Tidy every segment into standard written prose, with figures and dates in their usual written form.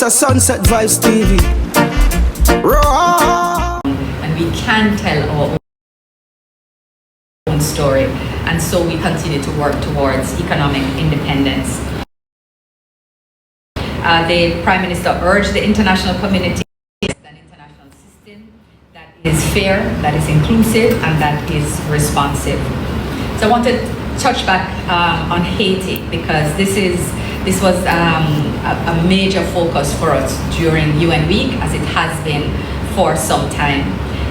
This is Sunset Vibes TV. Raw. And we can tell our own story, and so we continue to work towards economic independence. The Prime Minister urged the international community to an international system that is fair, that is inclusive, and that is responsive. So I want to touch back on Haiti, because this was a major focus for us during UN Week, as it has been for some time.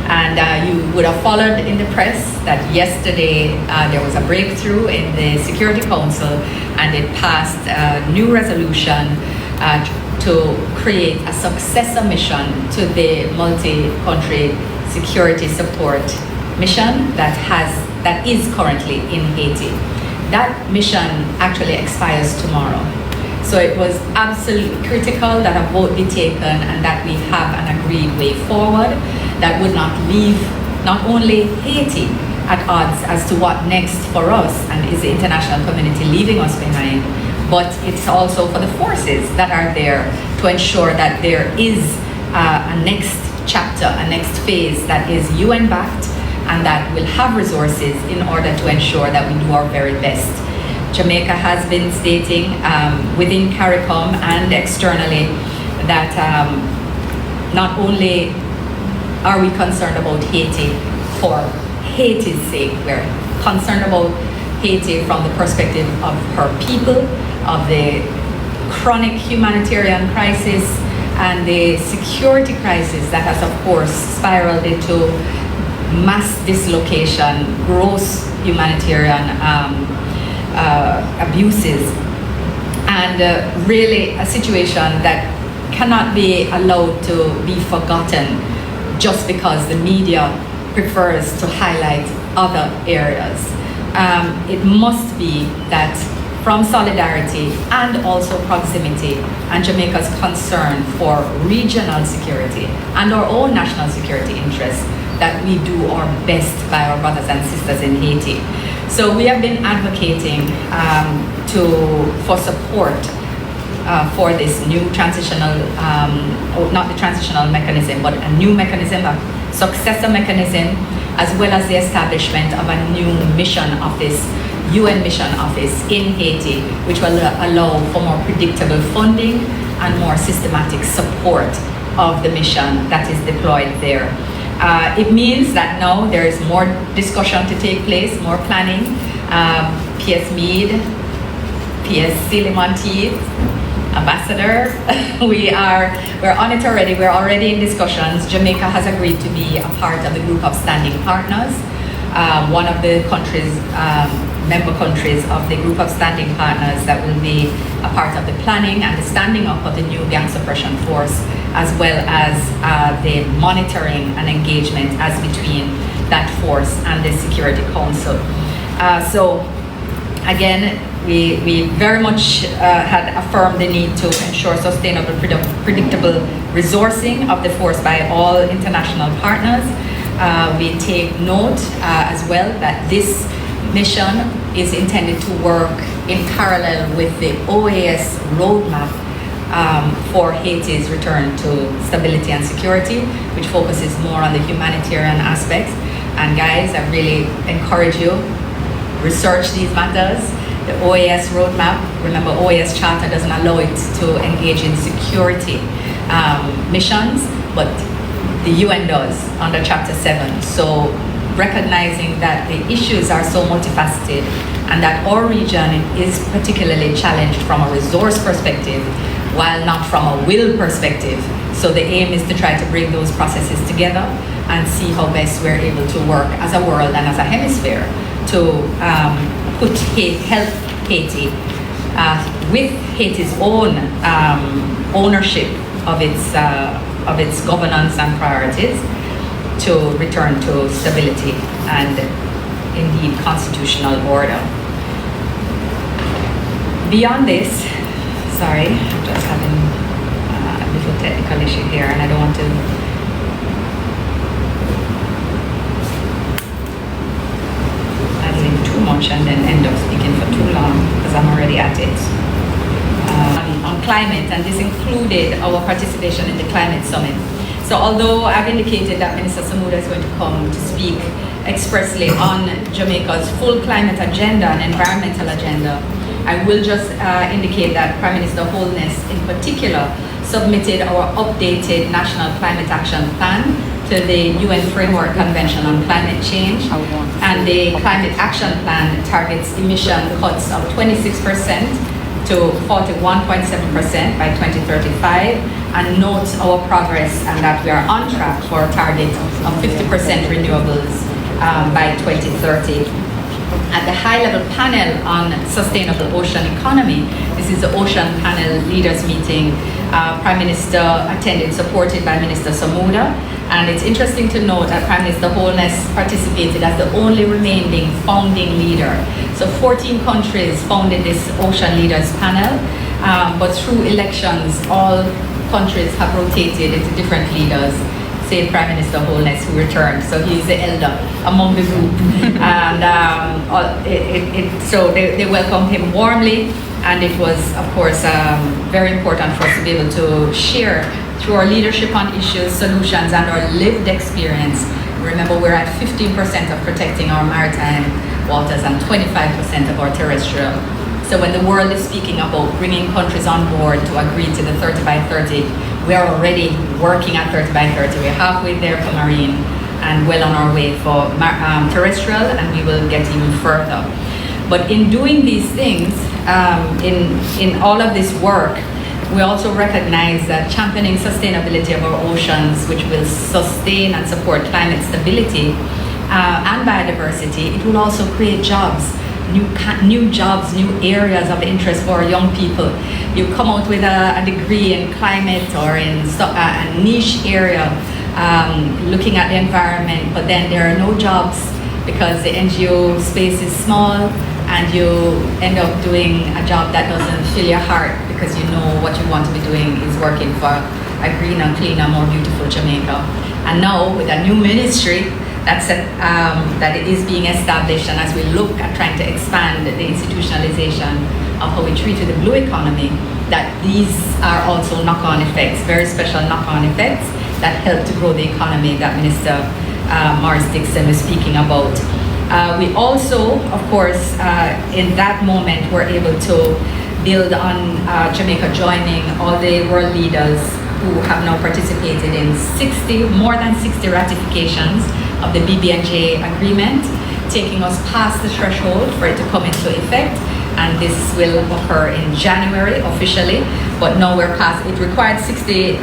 And you would have followed in the press that yesterday there was a breakthrough in the Security Council, and it passed a new resolution to create a successor mission to the multi-country security support mission that is currently in Haiti. That mission actually expires tomorrow. So it was absolutely critical that a vote be taken and that we have an agreed way forward that would not leave not only Haiti at odds as to what next for us, and is the international community leaving us behind, but it's also for the forces that are there to ensure that there is a next chapter, a next phase that is UN-backed and that will have resources in order to ensure that we do our very best. Jamaica has been stating within CARICOM and externally that not only are we concerned about Haiti for Haiti's sake, we're concerned about Haiti from the perspective of her people, of the chronic humanitarian crisis and the security crisis that has of course spiraled into mass dislocation, gross humanitarian abuses, and really a situation that cannot be allowed to be forgotten just because the media prefers to highlight other areas. It must be that from solidarity and also proximity and Jamaica's concern for regional security and our own national security interests, that we do our best by our brothers and sisters in Haiti. So we have been advocating for support for this new transitional, not the transitional mechanism, but a new mechanism, a successor mechanism, as well as the establishment of a new mission office, UN mission office in Haiti, which will allow for more predictable funding and more systematic support of the mission that is deployed there. It means that now there is more discussion to take place, more planning. PS Meade, PS Silimonteith, Ambassador, we're on it already. We're already in discussions. Jamaica has agreed to be a part of the group of standing partners. One of the countries, member countries of the group of standing partners that will be a part of the planning and the standing up of the new gang suppression force, as well as the monitoring and engagement as between that force and the Security Council. So again, we very much had affirmed the need to ensure sustainable, predictable resourcing of the force by all international partners. We take note as well that this mission is intended to work in parallel with the OAS roadmap for Haiti's return to stability and security, which focuses more on the humanitarian aspects. And guys, I really encourage you, research these matters. The OAS roadmap, remember OAS charter doesn't allow it to engage in security missions, but the UN does under Chapter 7. So recognizing that the issues are so multifaceted and that our region is particularly challenged from a resource perspective, while not from a will perspective. So the aim is to try to bring those processes together and see how best we're able to work as a world and as a hemisphere to help Haiti with Haiti's own ownership of its governance and priorities to return to stability and indeed constitutional order. Beyond this, sorry, I'm just having a little technical issue here and I don't want to too much and then end up speaking for too long because I'm already at it. On climate, and this included our participation in the climate summit. So although I've indicated that Minister Samuda is going to come to speak expressly on Jamaica's full climate agenda and environmental agenda, I will just indicate that Prime Minister Holness in particular submitted our updated National Climate Action Plan to the UN Framework Convention on Climate Change, and the Climate Action Plan targets emission cuts of 26% to 41.7% by 2035, and notes our progress and that we are on track for a target of 50% renewables by 2030. At the high-level panel on sustainable ocean economy, this is the Ocean Panel Leaders Meeting, Prime Minister attended, supported by Minister Samuda, and it's interesting to note that Prime Minister Holness participated as the only remaining founding leader. So 14 countries founded this Ocean Leaders Panel, but through elections, all countries have rotated into different leaders, save Prime Minister Holness, who returned. So he's the elder among the group. And so they welcomed him warmly, and it was, of course, very important for us to be able to share through our leadership on issues, solutions, and our lived experience. Remember, we're at 15% of protecting our maritime waters and 25% of our terrestrial. So when the world is speaking about bringing countries on board to agree to the 30 by 30, we are already working at 30 by 30. We're halfway there for marine and well on our way for terrestrial, and we will get even further. But in doing these things, in all of this work, we also recognize that championing sustainability of our oceans, which will sustain and support climate stability and biodiversity, it will also create jobs. New jobs, new areas of interest for young people. You come out with a degree in climate or in a niche area looking at the environment, but then there are no jobs because the NGO space is small, and you end up doing a job that doesn't fill your heart because you know what you want to be doing is working for a greener, cleaner, more beautiful Jamaica. And now with a new ministry, that it is being established, and as we look at trying to expand the institutionalization of how we treat the blue economy, that these are also knock-on effects, very special knock-on effects that help to grow the economy that Minister Morris Dixon was speaking about. We also, of course, in that moment, were able to build on Jamaica joining all the world leaders who have now participated in more than 60 ratifications of the BB&J agreement, taking us past the threshold for it to come into effect. And this will occur in January officially, but now we're past. It required 60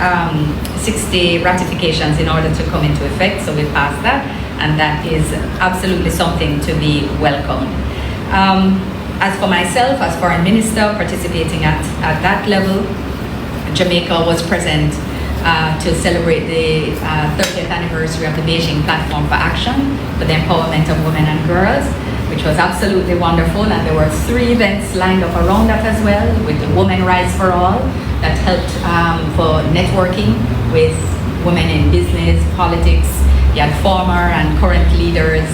ratifications in order to come into effect, so we passed that, and that is absolutely something to be welcomed. As for myself, as Foreign Minister, participating at that level, Jamaica was present to celebrate the 30th anniversary of the Beijing Platform for Action for the Empowerment of Women and Girls, which was absolutely wonderful. And there were 3 events lined up around that as well, with the Women Rights for All, that helped for networking with women in business, politics. You had former and current leaders,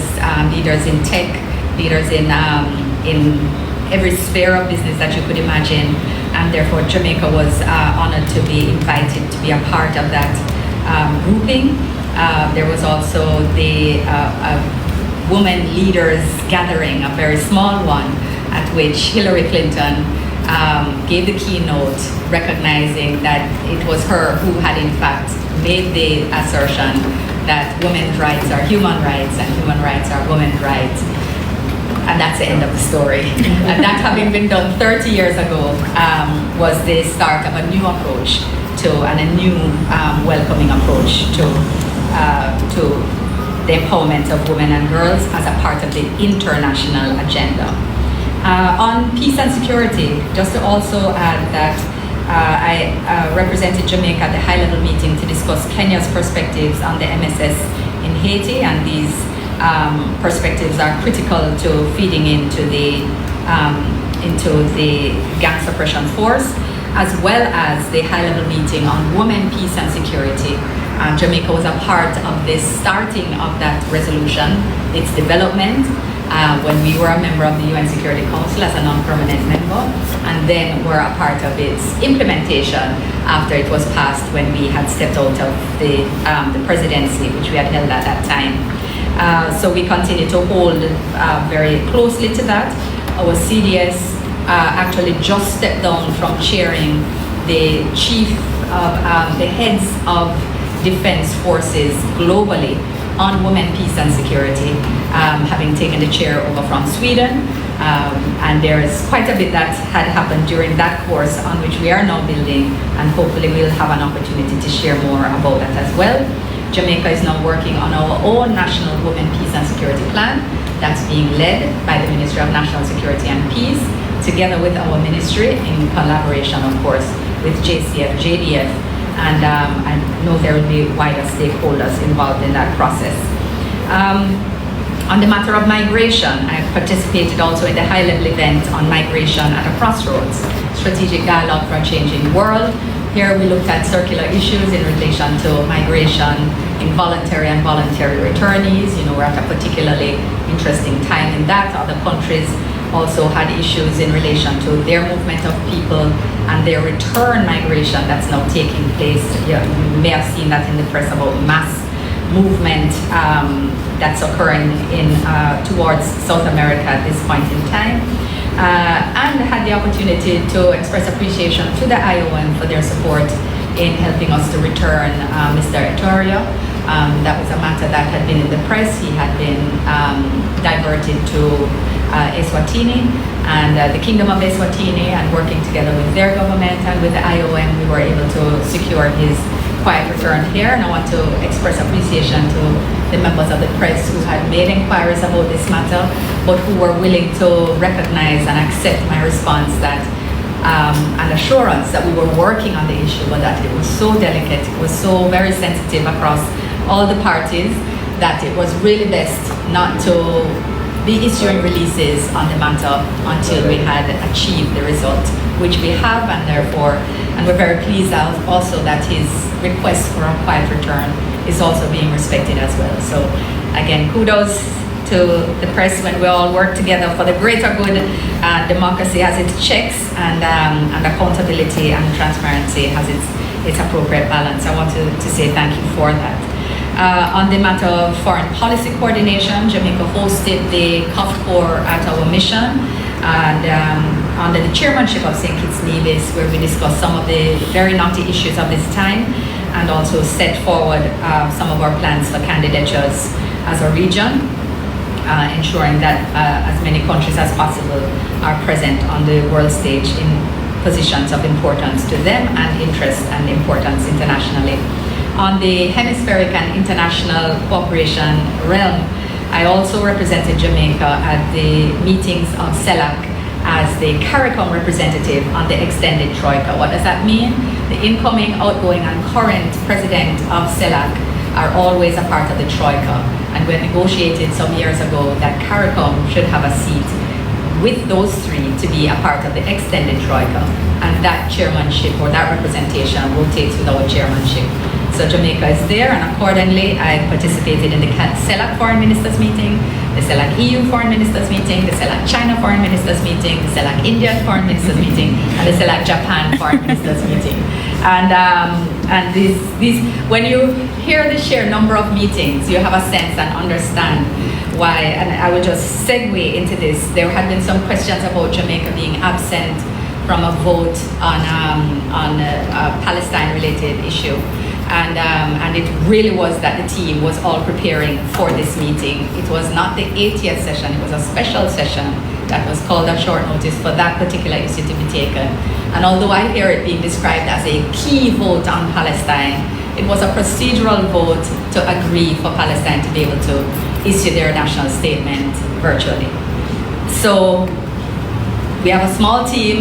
leaders in tech, leaders in every sphere of business that you could imagine. And therefore Jamaica was honored to be invited to be a part of that grouping. There was also the women leaders gathering, a very small one, at which Hillary Clinton gave the keynote, recognizing that it was her who had in fact made the assertion that women's rights are human rights and human rights are women's rights. And that's the end of the story. And that having been done 30 years ago was the start of a new approach and a new welcoming approach to the empowerment of women and girls as a part of the international agenda. On peace and security, just to also add that I represented Jamaica at the high-level meeting to discuss Kenya's perspectives on the MSS in Haiti, and these perspectives are critical to feeding into the gang suppression force, as well as the high-level meeting on women, peace and security. Jamaica was a part of the starting of that resolution, its development, when we were a member of the UN Security Council as a non-permanent member, and then were a part of its implementation after it was passed when we had stepped out of the presidency, which we had held at that time. So we continue to hold very closely to that. Our CDS actually just stepped down from chairing the chief of the heads of defense forces globally on women, peace and security, having taken the chair over from Sweden. And there is quite a bit that had happened during that course on which we are now building, and hopefully we'll have an opportunity to share more about that as well. Jamaica is now working on our own national women, peace and security plan that's being led by the Ministry of National Security and Peace, together with our ministry in collaboration, of course, with JCF, JDF, and I know there will be wider stakeholders involved in that process. On the matter of migration, I participated also in the high-level event on migration at a crossroads, strategic dialogue for a changing world. Here we looked at circular issues in relation to migration, involuntary and voluntary returnees. You know, we're at a particularly interesting time in that. Other countries also had issues in relation to their movement of people and their return migration that's now taking place. You may have seen that in the press about mass movement that's occurring in towards South America at this point in time. And had the opportunity to express appreciation to the IOM for their support in helping us to return Mr. Ettorio. That was a matter that had been in the press. He had been diverted to Eswatini and the Kingdom of Eswatini, and working together with their government and with the IOM, we were able to secure his quiet return here. And I want to express appreciation to the members of the press who had made inquiries about this matter, but who were willing to recognize and accept my response that an assurance that we were working on the issue, but that it was so delicate, it was so very sensitive across all the parties, that it was really best not to be issuing releases on the matter until we had achieved the result, which we have, and therefore, and we're very pleased also that his request for a quiet return is also being respected as well. So again, kudos to the press when we all work together for the greater good. Democracy has its checks, and accountability and transparency has its appropriate balance. I want to say thank you for that. On the matter of foreign policy coordination, Jamaica hosted the COFCOR at our mission, and under the chairmanship of St. Kitts Nevis, where we discussed some of the very knotty issues of this time, and also set forward some of our plans for candidatures as a region, ensuring that as many countries as possible are present on the world stage in positions of importance to them and interest and importance internationally. On the hemispheric and international cooperation realm, I also represented Jamaica at the meetings of CELAC as the CARICOM representative on the extended Troika. What does that mean? The incoming, outgoing, and current president of CELAC are always a part of the Troika. And we negotiated some years ago that CARICOM should have a seat with those three to be a part of the extended Troika. And that chairmanship or that representation rotates with our chairmanship. So Jamaica is there, and accordingly, I participated in the CELAC Foreign Ministers meeting, the CELAC EU Foreign Ministers meeting, the CELAC China Foreign Ministers meeting, the CELAC India Foreign Ministers meeting, and the CELAC Japan Foreign Ministers meeting. And these, when you hear the sheer number of meetings, you have a sense and understand why. And I will just segue into this. There had been some questions about Jamaica being absent from a vote on a Palestine-related issue. And it really was that the team was all preparing for this meeting. It was not the 80th session, it was a special session that was called at short notice for that particular issue to be taken. And although I hear it being described as a key vote on Palestine, it was a procedural vote to agree for Palestine to be able to issue their national statement virtually. So we have a small team.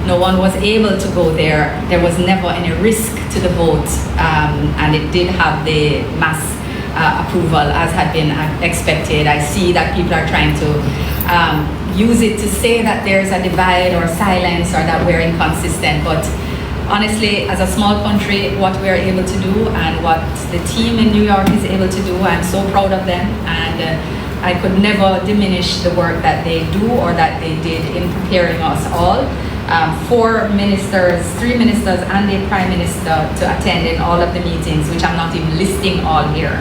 No one was able to go there. There was never any risk to the vote, and it did have the mass approval as had been expected. I see that people are trying to use it to say that there's a divide or silence or that we're inconsistent, but honestly, as a small country, what we're able to do and what the team in New York is able to do, I'm so proud of them, and I could never diminish the work that they do or that they did in preparing us all. 4 ministers, 3 ministers and a prime minister to attend in all of the meetings, which I'm not even listing all here,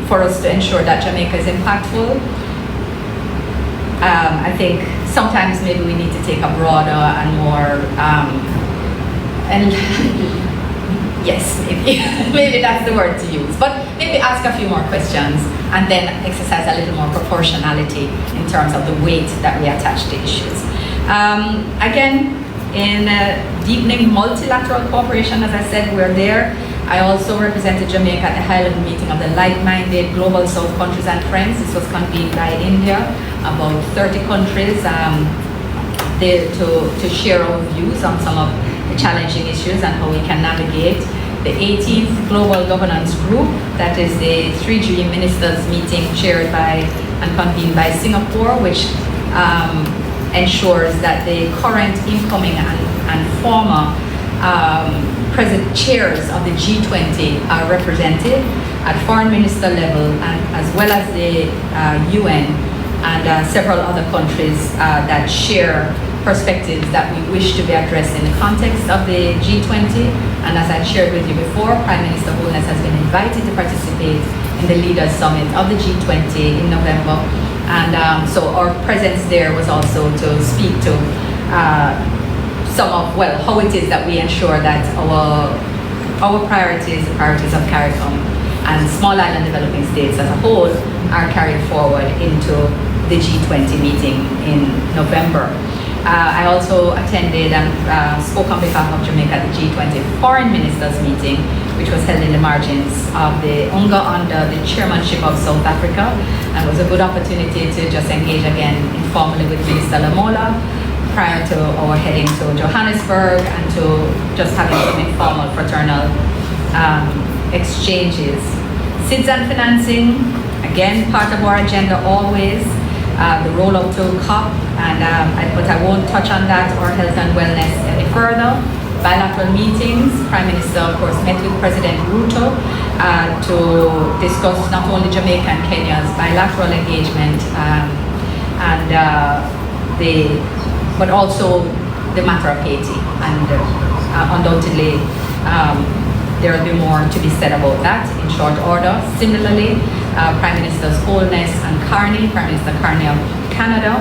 for us to ensure that Jamaica is impactful. I think sometimes maybe we need to take a broader and more, and yes, maybe that's the word to use, but maybe ask a few more questions and then exercise a little more proportionality in terms of the weight that we attach to issues. Again, in deepening multilateral cooperation, as I said, we're there. I also represented Jamaica at the high-level meeting of the like-minded Global South countries and friends. This was convened by India, about 30 countries, there to share our views on some of the challenging issues and how we can navigate. The 18th Global Governance Group, that is the 3G Ministers meeting chaired by and convened by Singapore, which ensures that the current, incoming and former present chairs of the G20 are represented at foreign minister level, and as well as the UN and several other countries that share perspectives that we wish to be addressed in the context of the G20. And as I shared with you before, Prime Minister Holness has been invited to participate in the Leaders Summit of the G20 in November. And so our presence there was also to speak to some of, well, how it is that we ensure that our priorities, the priorities of CARICOM and small island developing states as a whole, are carried forward into the G20 meeting in November. I also attended and spoke on behalf of Jamaica at the G20 Foreign Ministers meeting, which was held in the margins of the UNGA under the chairmanship of South Africa. And it was a good opportunity to just engage again informally with Minister Lamola prior to our heading to Johannesburg, and to just having some informal fraternal exchanges. SIDS and financing, again, part of our agenda always. The roll-up to COP, but I won't touch on that, or health and wellness any further. Bilateral meetings. Prime Minister, of course, met with President Ruto to discuss not only Jamaica and Kenya's bilateral engagement, but also the matter of Haiti. And undoubtedly, there will be more to be said about that in short order. Similarly, Prime Ministers Holness and Carney, Prime Minister Carney of Canada,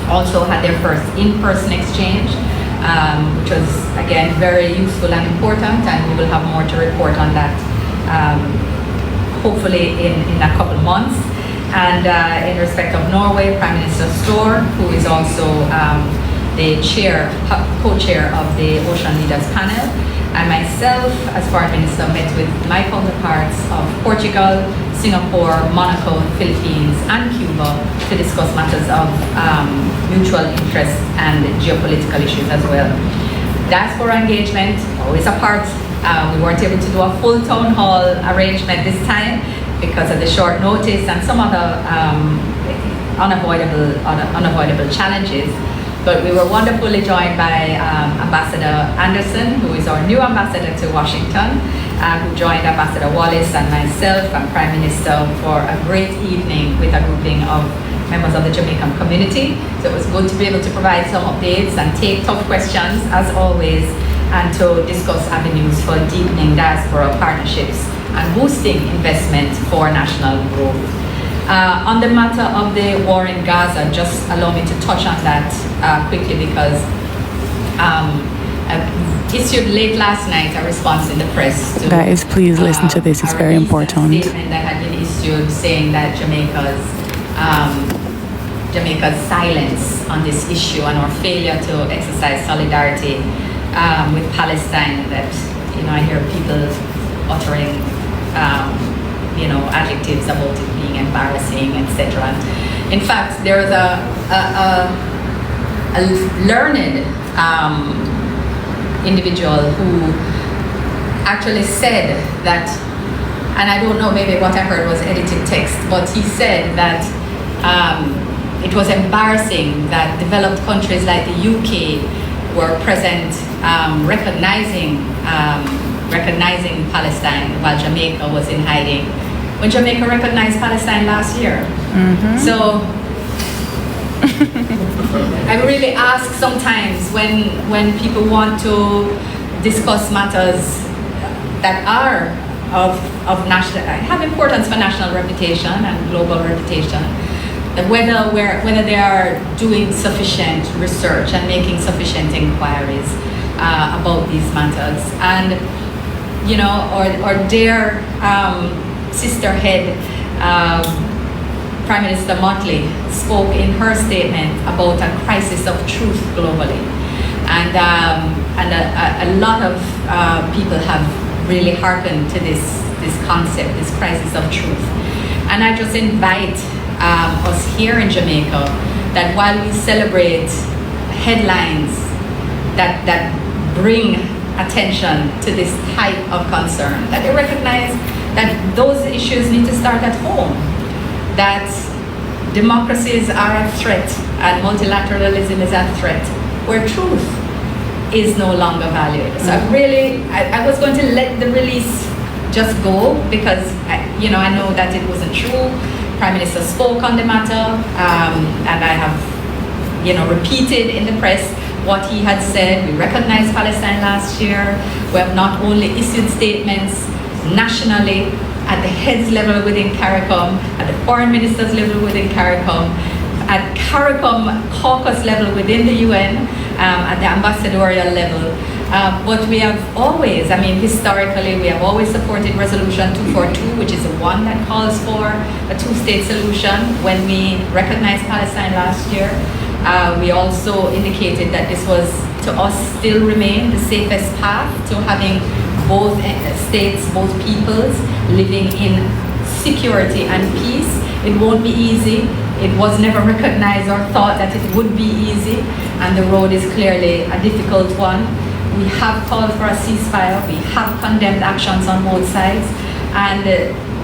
also had their first in-person exchange, which was again very useful and important, and we will have more to report on that hopefully in a couple of months. And in respect of Norway, Prime Minister Støre, who is also the co-chair of the Ocean Leaders Panel, and myself, as Foreign Minister, met with my counterparts of Portugal, Singapore, Monaco, Philippines, and Cuba to discuss matters of mutual interest and geopolitical issues as well. Diaspora engagement, always a part. We weren't able to do a full town hall arrangement this time because of the short notice and some other unavoidable challenges. But we were wonderfully joined by Ambassador Anderson, who is our new ambassador to Washington, who joined Ambassador Wallace and myself and Prime Minister for a great evening with a grouping of members of the Jamaican community. So it was good to be able to provide some updates and take tough questions, as always, and to discuss avenues for deepening diaspora partnerships and boosting investment for national growth. On the matter of the war in Gaza, just allow me to touch on that quickly, because I issued late last night a response in the press to... Guys, please listen to this, it's very important. ...a statement that had been issued saying that Jamaica's silence on this issue and our failure to exercise solidarity with Palestine, that, I hear people uttering adjectives about it being embarrassing, etc. In fact, there is a learned individual who actually said that, and I don't know, maybe what I heard was edited text, but he said that it was embarrassing that developed countries like the UK were present recognizing Palestine while Jamaica was in hiding when Jamaica recognized Palestine last year. So I really ask sometimes when people want to discuss matters that are of national, have importance for national reputation and global reputation, that whether they are doing sufficient research and making sufficient inquiries about these matters, and you know, or their sister head, Prime Minister Motley, spoke in her statement about a crisis of truth globally, and a lot of people have really hearkened to this concept, this crisis of truth. And I just invite us here in Jamaica that while we celebrate headlines that bring attention to this type of concern, that we recognize that those issues need to start at home, that democracies are at threat and multilateralism is at threat, where truth is no longer valued. So I was going to let the release just go because I know that it wasn't true. Prime Minister spoke on the matter, and I have repeated in the press what he had said. We recognized Palestine last year. We have not only issued statements nationally at the heads level within CARICOM, at the foreign ministers level within CARICOM, at CARICOM caucus level within the UN, at the ambassadorial level. But we have always, historically, we have always supported Resolution 242, which is the one that calls for a two-state solution. When we recognized Palestine last year, we also indicated that this was, to us, still remain the safest path to having both states, both peoples living in security and peace. It won't be easy. It was never recognized or thought that it would be easy, and the road is clearly a difficult one. We have called for a ceasefire. We have condemned actions on both sides, and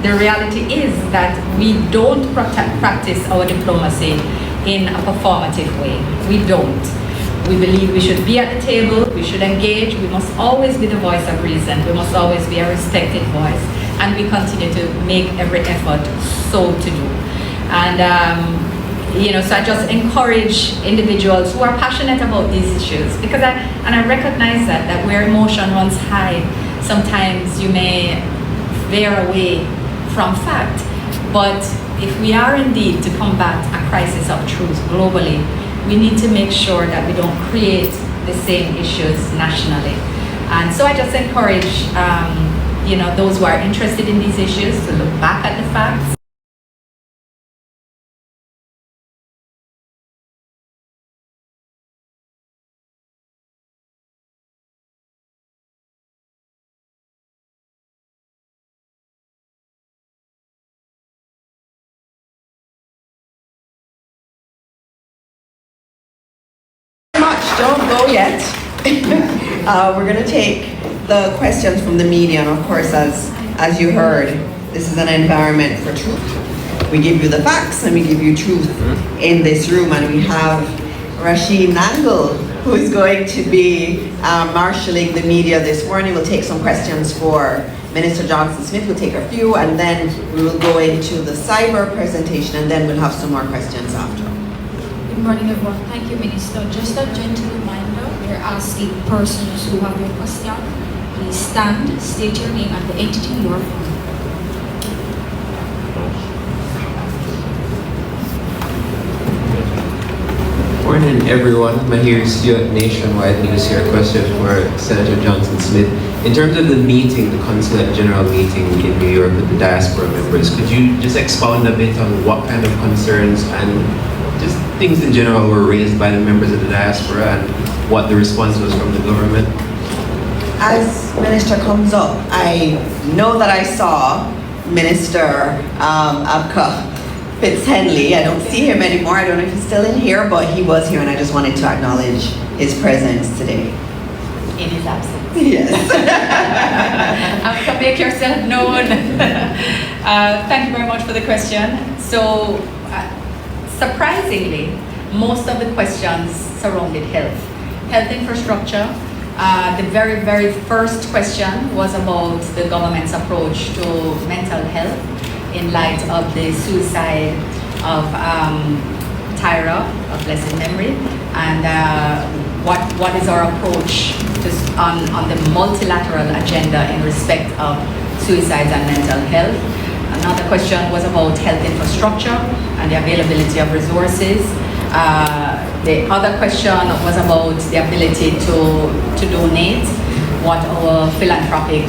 the reality is that we don't practice our diplomacy in a performative way. We don't. We believe we should be at the table, we should engage, we must always be the voice of reason, we must always be a respected voice, and we continue to make every effort so to do. And so I just encourage individuals who are passionate about these issues, because I recognize that where emotion runs high, sometimes you may veer away from fact. But if we are indeed to combat a crisis of truth globally, we need to make sure that we don't create the same issues nationally. And so I just encourage those who are interested in these issues to look back at the facts. Don't go yet. We're going to take the questions from the media, and of course, as you heard, this is an environment for truth. We give you the facts and we give you truth in this room, and we have Rashid Nangle, who is going to be marshalling the media this morning. We'll take some questions for Minister Johnson-Smith. We'll take a few, and then we will go into the cyber presentation, and then we'll have some more questions after. Good morning, everyone. Thank you, Minister. Just a gentle reminder, we're asking persons who have a question, please stand, state your name and the entity you are from. Morning, everyone. Mahir Stewart, Nationwide News here. A question for Senator Johnson-Smith. In terms of the meeting, the Consulate General meeting in New York with the diaspora members, could you just expound a bit on what kind of concerns and just things in general were raised by the members of the diaspora and what the response was from the government? As Minister comes up, I know that I saw Minister Abka Fitz-Henley. I don't see him anymore. I don't know if he's still in here, but he was here, and I just wanted to acknowledge his presence today. In his absence. Yes. Abka, make yourself known. Thank you very much for the question. So, surprisingly, most of the questions surrounded health infrastructure. The very, very first question was about the government's approach to mental health in light of the suicide of Tyra, of blessed memory, and what is our approach on the multilateral agenda in respect of suicides and mental health. Another question was about health infrastructure and the availability of resources. The other question was about the ability to donate, what our philanthropic,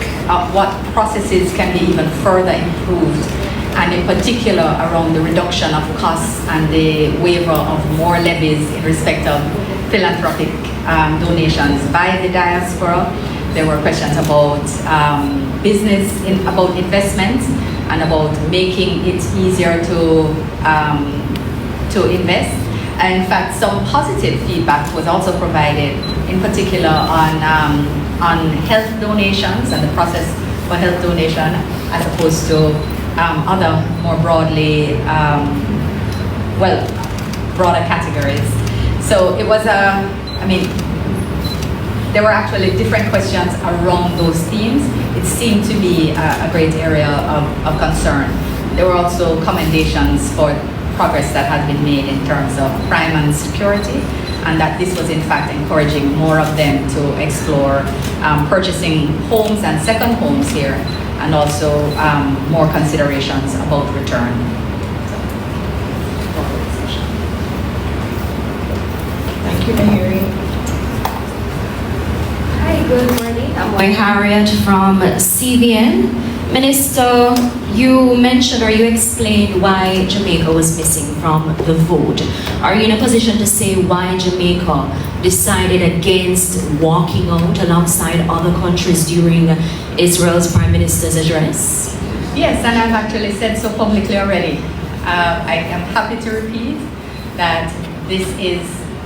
what processes can be even further improved, and in particular around the reduction of costs and the waiver of more levies in respect of philanthropic donations by the diaspora. There were questions about business, about investments, and about making it easier to invest. And in fact, some positive feedback was also provided, in particular on health donations and the process for health donation, as opposed to other more broadly, broader categories. So it was there were actually different questions around those themes. It seemed to be a great area of concern. There were also commendations for progress that had been made in terms of crime and security, and that this was in fact encouraging more of them to explore purchasing homes and second homes here, and also more considerations about return. Thank you, Mahiri. Hi, good morning. I'm Harriet from CVN. Minister, you mentioned or you explained why Jamaica was missing from the vote. Are you in a position to say why Jamaica decided against walking out alongside other countries during Israel's Prime Minister's address? Yes, and I've actually said so publicly already. I am happy to repeat that this is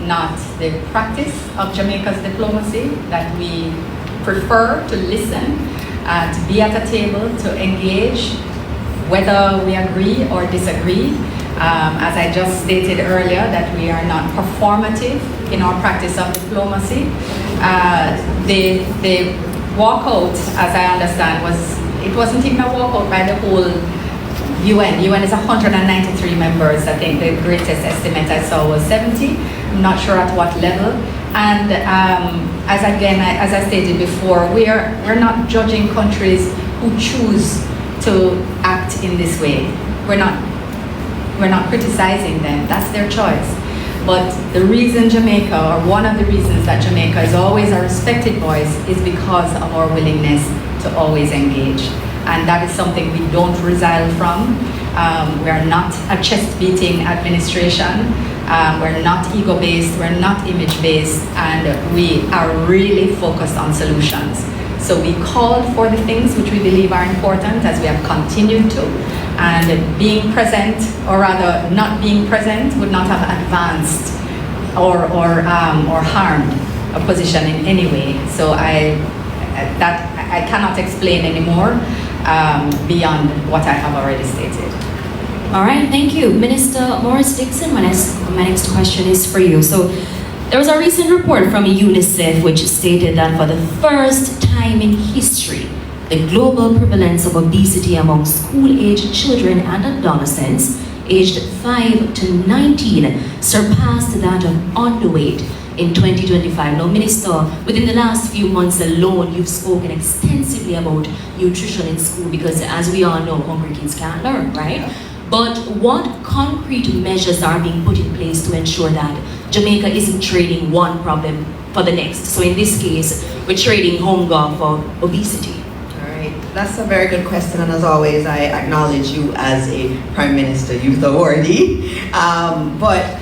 not the practice of Jamaica's diplomacy, that we prefer to listen, to be at a table, to engage, whether we agree or disagree. As I just stated earlier, that we are not performative in our practice of diplomacy. The walkout, as I understand, it wasn't even a walkout by the whole UN. UN is 193 members. I think the greatest estimate I saw was 70. I'm not sure at what level. And as I stated before, we're not judging countries who choose to act in this way. We're not criticizing them. That's their choice. But the reason Jamaica, or one of the reasons that Jamaica is always a respected voice, is because of our willingness to always engage. And that is something we don't resile from. We are not a chest-beating administration. We're not ego-based, we're not image-based, and we are really focused on solutions. So we called for the things which we believe are important, as we have continued to, and being present, or rather not being present, would not have advanced or harmed a position in any way. So I cannot explain anymore beyond what I have already stated. All right, thank you. Minister Morris Dixon, my next question is for you. So there was a recent report from UNICEF which stated that for the first time in history, the global prevalence of obesity among school-aged children and adolescents aged 5 to 19 surpassed that of underweight in 2025. Now, Minister, within the last few months alone, you've spoken extensively about nutrition in school because, as we all know, hungry kids can't learn, right? But what concrete measures are being put in place to ensure that Jamaica isn't trading one problem for the next? So in this case, we're trading hunger for obesity. All right, that's a very good question, and as always, I acknowledge you as a Prime Minister Youth Awardee. But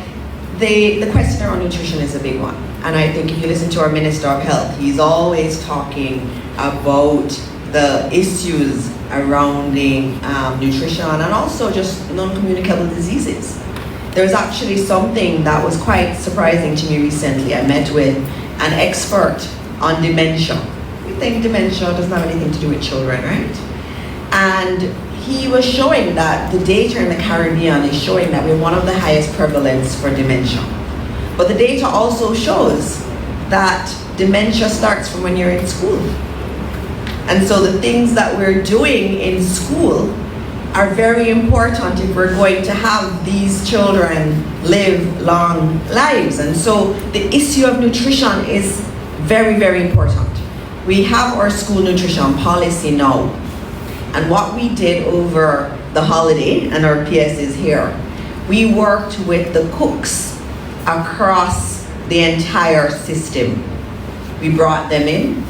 the question around nutrition is a big one, and I think if you listen to our Minister of Health, he's always talking about the issues around nutrition and also just non-communicable diseases. There's actually something that was quite surprising to me recently. I met with an expert on dementia. We think dementia doesn't have anything to do with children, right? And he was showing that the data in the Caribbean is showing that we're one of the highest prevalence for dementia. But the data also shows that dementia starts from when you're in school. And so the things that we're doing in school are very important if we're going to have these children live long lives. And so the issue of nutrition is very, very important. We have our school nutrition policy now. And what we did over the holiday, and our PS is here, we worked with the cooks across the entire system. We brought them in,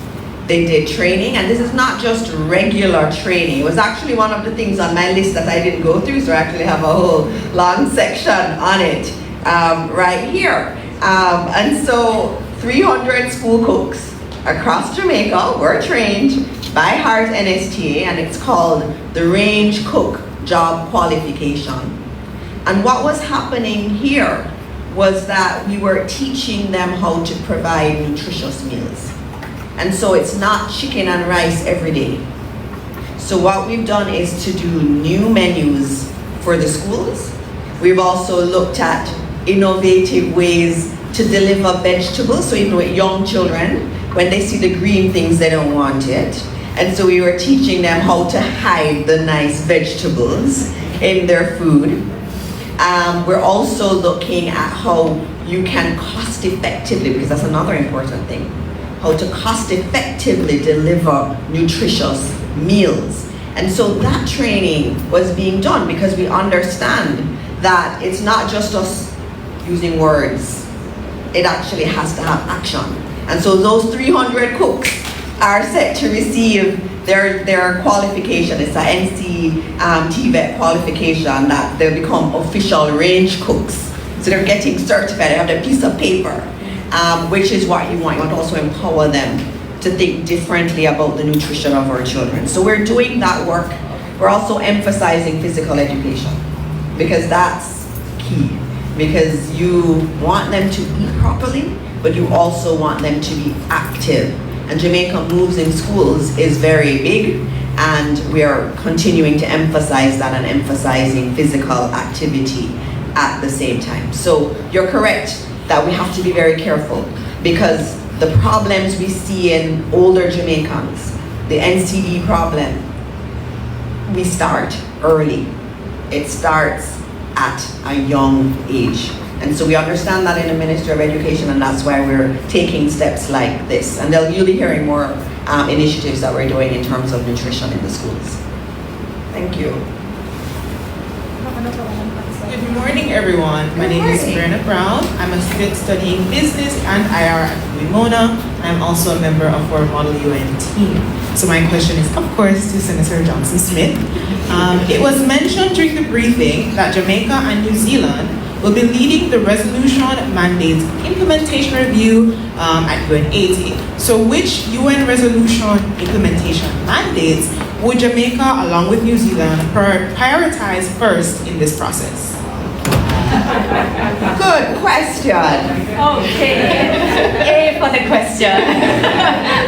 they did training, and this is not just regular training. It was actually one of the things on my list that I didn't go through, so I actually have a whole long section on it right here. And so 300 school cooks across Jamaica were trained by Heart NSTA, and it's called the Range Cook Job Qualification. And what was happening here was that we were teaching them how to provide nutritious meals. And so it's not chicken and rice every day. So what we've done is to do new menus for the schools. We've also looked at innovative ways to deliver vegetables. So even with young children, when they see the green things, they don't want it. And so we were teaching them how to hide the nice vegetables in their food. We're also looking at how you can cost effectively, because that's another important thing, how to cost effectively deliver nutritious meals. And so that training was being done because we understand that it's not just us using words, it actually has to have action. And so those 300 cooks are set to receive their qualification. It's an NC qualification that they'll become official range cooks. So they're getting certified, they have their piece of paper, which is what you want. You want to also empower them to think differently about the nutrition of our children. So we're doing that work. We're also emphasizing physical education because that's key. Because you want them to eat properly, but you also want them to be active. And Jamaica Moves in Schools is very big, and we are continuing to emphasize that and emphasizing physical activity at the same time. So you're correct that we have to be very careful, because the problems we see in older Jamaicans, the NCD problem, we start early. It starts at a young age. And so we understand that in the Ministry of Education, and that's why we're taking steps like this. And you'll be hearing more initiatives that we're doing in terms of nutrition in the schools. Thank you. Good morning, everyone. My name is Brenna Brown. I'm a student studying business and IR at Limona. I'm also a member of our Model UN team. So my question is, of course, to Senator Johnson Smith. It was mentioned during the briefing that Jamaica and New Zealand will be leading the resolution mandates implementation review at UN 80. So which UN resolution implementation mandates would Jamaica, along with New Zealand, prioritize first in this process? Good question. Okay, A for the question,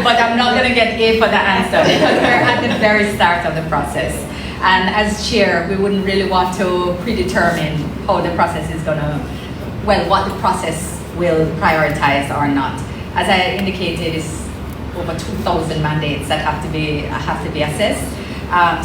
but I'm not going to get A for the answer because we're at the very start of the process. And as chair, we wouldn't really want to predetermine how the process is going to, well, what the process will prioritize or not. As I indicated, it's over 2,000 mandates that have to be assessed.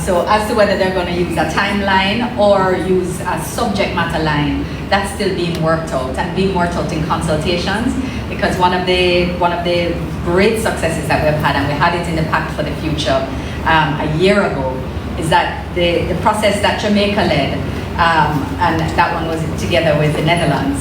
So as to whether they're going to use a timeline or use a subject matter line, that's still being worked out and being worked out in consultations. Because one of the great successes that we've had, and we had it in the Pact for the Future a year ago, is that the process that Jamaica led, and that one was together with the Netherlands,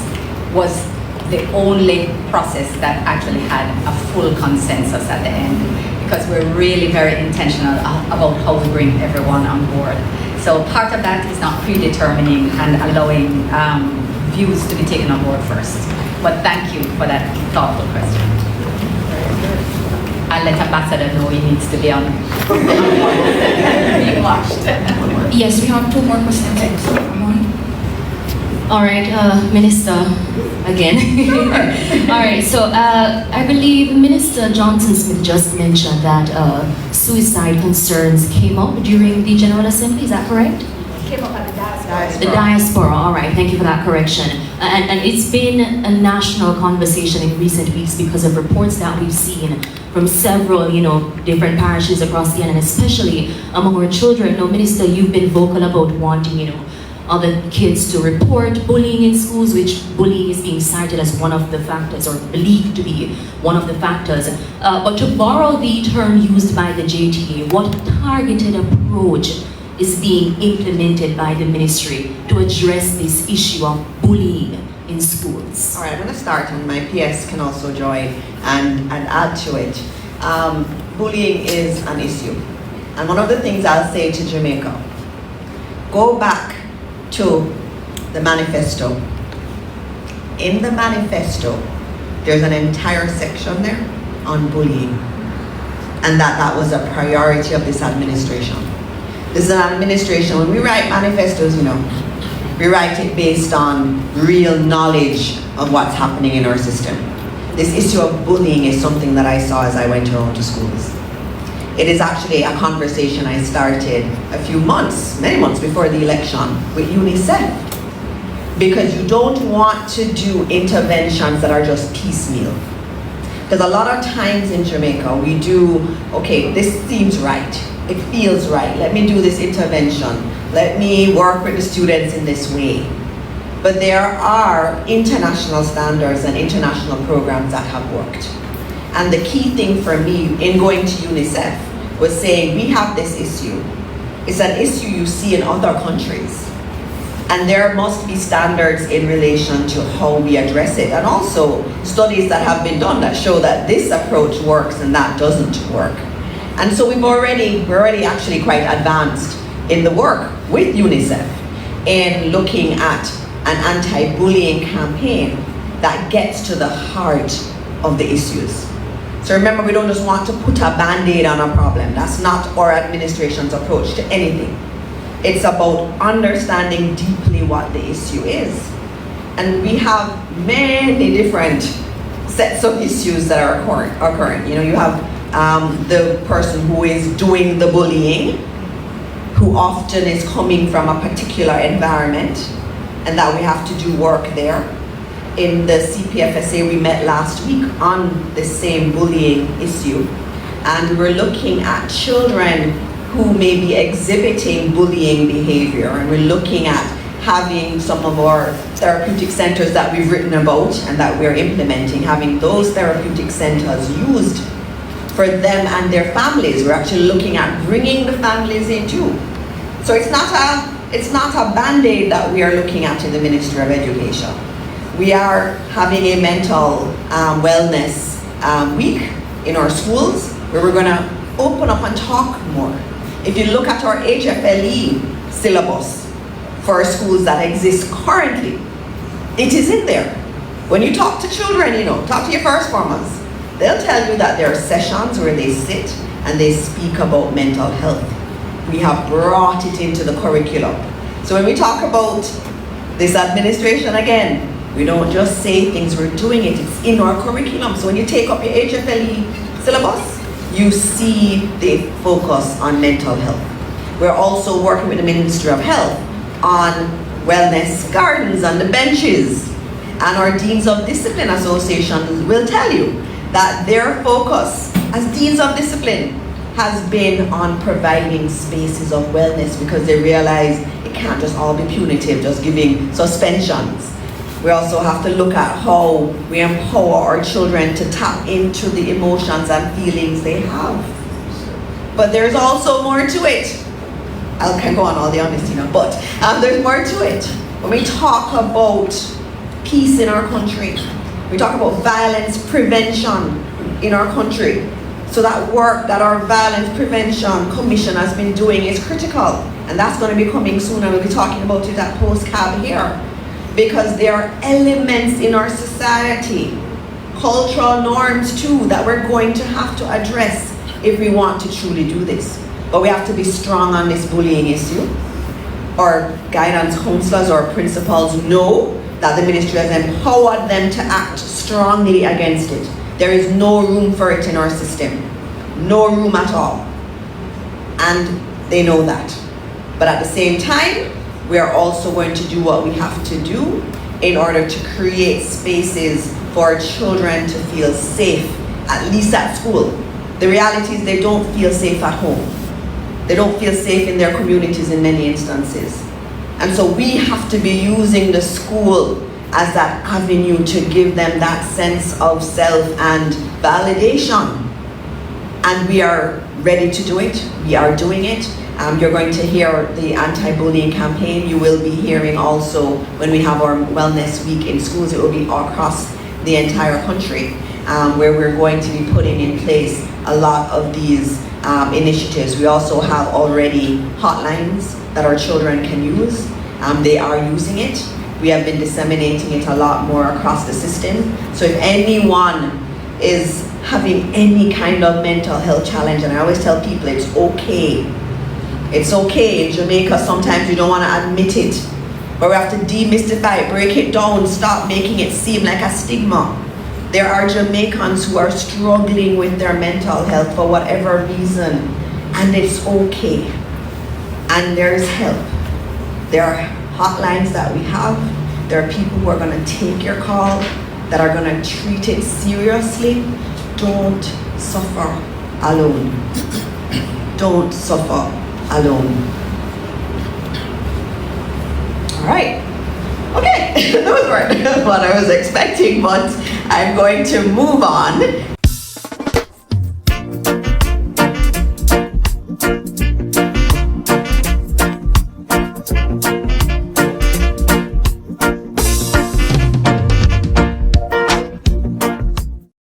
was the only process that actually had a full consensus at the end, because we're really very intentional about how we bring everyone on board. So part of that is not predetermining and allowing views to be taken on board first. But thank you for that thoughtful question. I'll let Ambassador know he needs to be on being watched. Yes, we have 2 more questions. All right, Minister, again. All right, so I believe Minister Johnson Smith just mentioned that suicide concerns came up during the General Assembly, is that correct? came up at the diaspora. The diaspora, all right, thank you for that correction. And it's been a national conversation in recent weeks because of reports that we've seen from several, different parishes across the island, and especially among our children. Now, Minister, you've been vocal about wanting, other kids to report bullying in schools, which bullying is being cited as one of the factors, or believed to be one of the factors. But to borrow the term used by the JTA, what targeted approach is being implemented by the ministry to address this issue of bullying in schools? All right, I'm going to start, and my PS can also join and add to it. Bullying is an issue. And one of the things I'll say to Jamaica, go back to the manifesto. In the manifesto, there's an entire section there on bullying, and that was a priority of this administration. This is an administration, when we write manifestos, we write it based on real knowledge of what's happening in our system. This issue of bullying is something that I saw as I went around to schools. It is actually a conversation I started many months before the election with UNICEF, because you don't want to do interventions that are just piecemeal. Because a lot of times in Jamaica, we do, okay, this seems right, it feels right, let me do this intervention, let me work with the students in this way. But there are international standards and international programs that have worked. And the key thing for me in going to UNICEF was saying, we have this issue. It's an issue you see in other countries. And there must be standards in relation to how we address it. And also studies that have been done that show that this approach works and that doesn't work. And so we're already actually quite advanced in the work with UNICEF in looking at an anti-bullying campaign that gets to the heart of the issues. So remember, we don't just want to put a band-aid on a problem. That's not our administration's approach to anything. It's about understanding deeply what the issue is. And we have many different sets of issues that are occurring. You have the person who is doing the bullying, who often is coming from a particular environment, and that we have to do work there. In the CPFSA, we met last week on the same bullying issue, and we're looking at children who may be exhibiting bullying behavior, and we're looking at having some of our therapeutic centers that we've written about and that we're implementing, having those therapeutic centers used for them and their families. We're actually looking at bringing the families in too. So it's not a band-aid that we are looking at in the Ministry of Education. We are having a mental wellness week in our schools where we're going to open up and talk more. If you look at our HFLE syllabus for schools that exist currently, it is in there. When you talk to children, talk to your first formers, they'll tell you that there are sessions where they sit and they speak about mental health. We have brought it into the curriculum. So when we talk about this administration again, we don't just say things, we're doing it. It's in our curriculum. So when you take up your HFLE syllabus, you see the focus on mental health. We're also working with the Ministry of Health on wellness gardens on the benches. And our Deans of Discipline Association will tell you that their focus as Deans of Discipline has been on providing spaces of wellness, because they realize it can't just all be punitive, just giving suspensions. We also have to look at how we empower our children to tap into the emotions and feelings they have. But there's also more to it. I can go on all the honesty now, but there's more to it. When we talk about peace in our country, we talk about violence prevention in our country. So that work that our Violence Prevention Commission has been doing is critical. And that's going to be coming soon, and we'll be talking about it at post-cab here. Because there are elements in our society, cultural norms too, that we're going to have to address if we want to truly do this. But we have to be strong on this bullying issue. Our guidance counselors or principals know that the ministry has empowered them to act strongly against it. There is no room for it in our system. No room at all. And they know that. But at the same time, we are also going to do what we have to do in order to create spaces for children to feel safe, at least at school. The reality is they don't feel safe at home. They don't feel safe in their communities in many instances. And so we have to be using the school as that avenue to give them that sense of self and validation. And we are ready to do it. We are doing it. You're going to hear the anti-bullying campaign. You will be hearing also when we have our wellness week in schools. It will be across the entire country, where we're going to be putting in place a lot of these initiatives. We also have already hotlines that our children can use. They are using it. We have been disseminating it a lot more across the system. So if anyone is having any kind of mental health challenge, and I always tell people it's okay. It's okay. In Jamaica, sometimes you don't want to admit it, but we have to demystify it, break it down, stop making it seem like a stigma. There are Jamaicans who are struggling with their mental health for whatever reason, and it's okay. And there is help. There are hotlines that we have. There are people who are going to take your call, that are going to treat it seriously. Don't suffer alone. Don't suffer alone. All right. Okay, those weren't what I was expecting, but I'm going to move on.